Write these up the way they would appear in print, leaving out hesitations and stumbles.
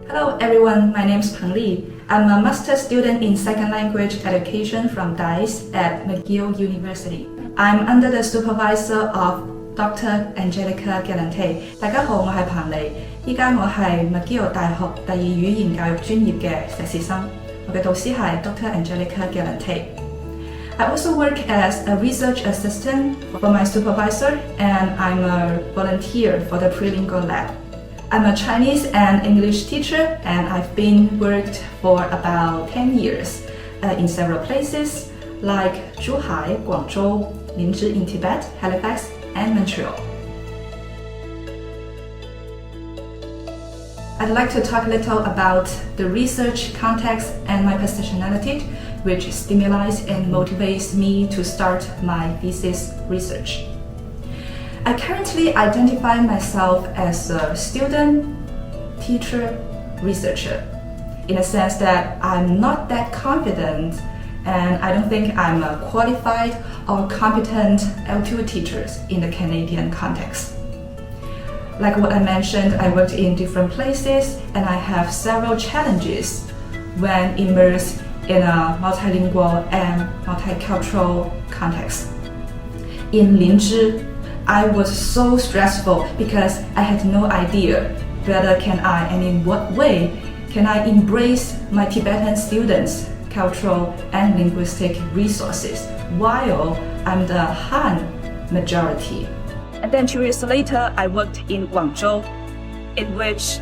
Hello everyone, my name is Peng Li. I'm a master's student in second language education from DISE at McGill University. I'm under the supervisor of Dr. Angelica Galante。大家好，我係彭麗，依家我係 McGill 大學第二語言教育專業嘅碩士生。我嘅導師係 Dr. Angelica Galante。I also work as a research assistant for my supervisor, and I'm a volunteer for the Prelingual Lab. I'm a Chinese and English teacher, and I've been worked for about 10 years in several places like Zhuhai, Guangzhou, Linzhi in Tibet, Halifax, and Montreal. I'd like to talk a little about the research context and my personality, which stimulates and motivates me to start my thesis research. I currently identify myself as a student, teacher, researcher, in a sense that I'm not that confident and I don't think I'm a qualified or competent L2 teacher in the Canadian context. Like what I mentioned, I worked in different places and I have several challenges when immersed in a multilingual and multicultural context. In Linzhi, I was so stressful because I had no idea whether can I and in what way can I embrace my Tibetan students' cultural and linguistic resources while I'm the Han majority. And then 2 years later, I worked in Guangzhou, in which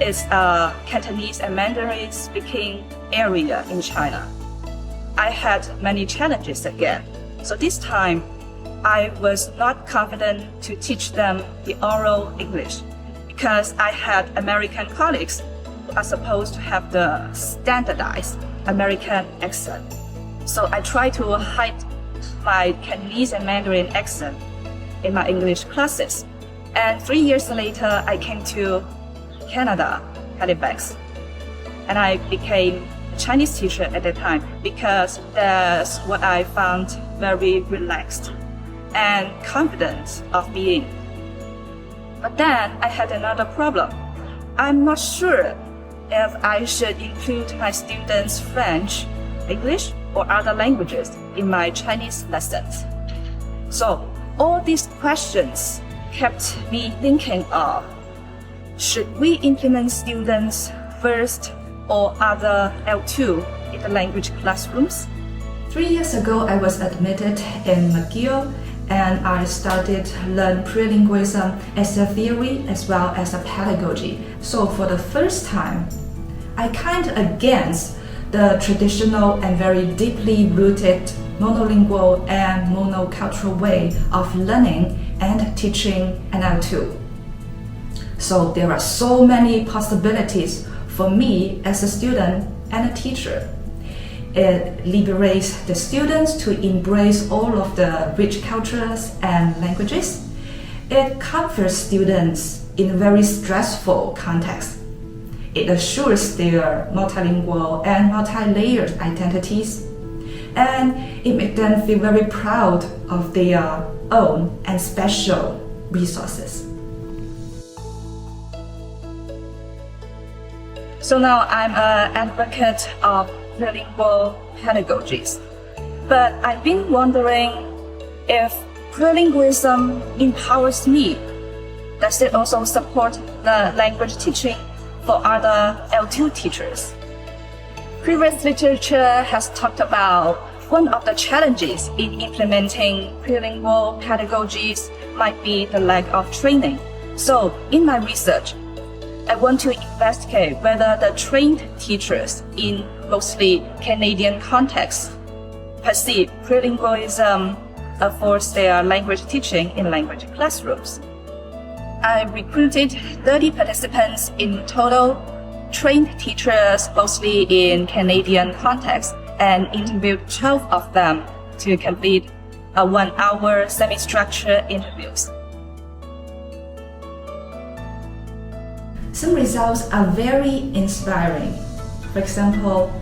is a Cantonese and Mandarin speaking area in China. I had many challenges again. So this time, I was not confident to teach them the oral English because I had American colleagues who are supposed to have the standardized American accent. So I tried to hide my Cantonese and Mandarin accent in my English classes. And 3 years later, I came to Canada, Halifax, and I became a Chinese teacher at that time because that's what I found very relaxed and confident of being. But then I had another problem. I'm not sure if I should include my students' French, English, or other languages in my Chinese lessons. So all these questions kept me thinking of, should we implement students first or other L2 in the language classrooms? 3 years ago, I was admitted in McGill and I started to learn prelingualism as a theory as well as a pedagogy. So for the first time, I kind of against the traditional and very deeply rooted monolingual and monocultural way of learning and teaching an L2. So there are so many possibilities for me as a student and a teacher. It liberates the students to embrace all of the rich cultures and languages. It comforts students in a very stressful context. It assures their multilingual and multi-layered identities. And it makes them feel very proud of their own and special resources. So now I'm an advocate of prelingual pedagogies. But I've been wondering if prelingualism empowers me. Does it also support the language teaching for other L2 teachers? Previous literature has talked about one of the challenges in implementing prelingual pedagogies might be the lack of training. So in my research, I want to investigate whether the trained teachers in mostly Canadian contexts perceive prelingualism for their language teaching in language classrooms. I recruited 30 participants in total, trained teachers mostly in Canadian context, and interviewed 12 of them to complete a 1-hour semi-structured interviews. Some results are very inspiring. For example,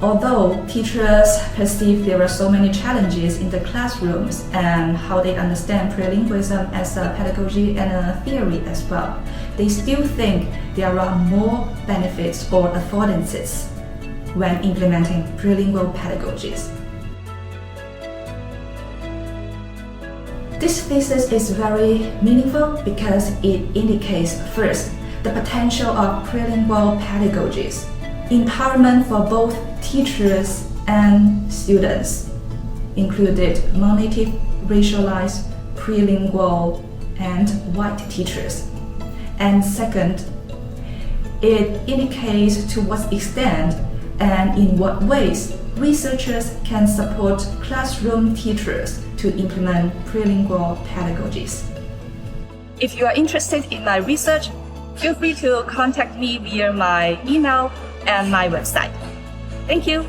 Although teachers perceive there are so many challenges in the classrooms and how they understand prelingualism as a pedagogy and a theory as well, they still think there are more benefits or affordances when implementing prelingual pedagogies. This thesis is very meaningful because it indicates, first, the potential of prelingual pedagogies, empowerment for both teachers and students, included non-native, racialized, prelingual, and white teachers. And second, it indicates to what extent and in what ways researchers can support classroom teachers to implement prelingual pedagogies. If you are interested in my research, feel free to contact me via my email and my website. Thank you.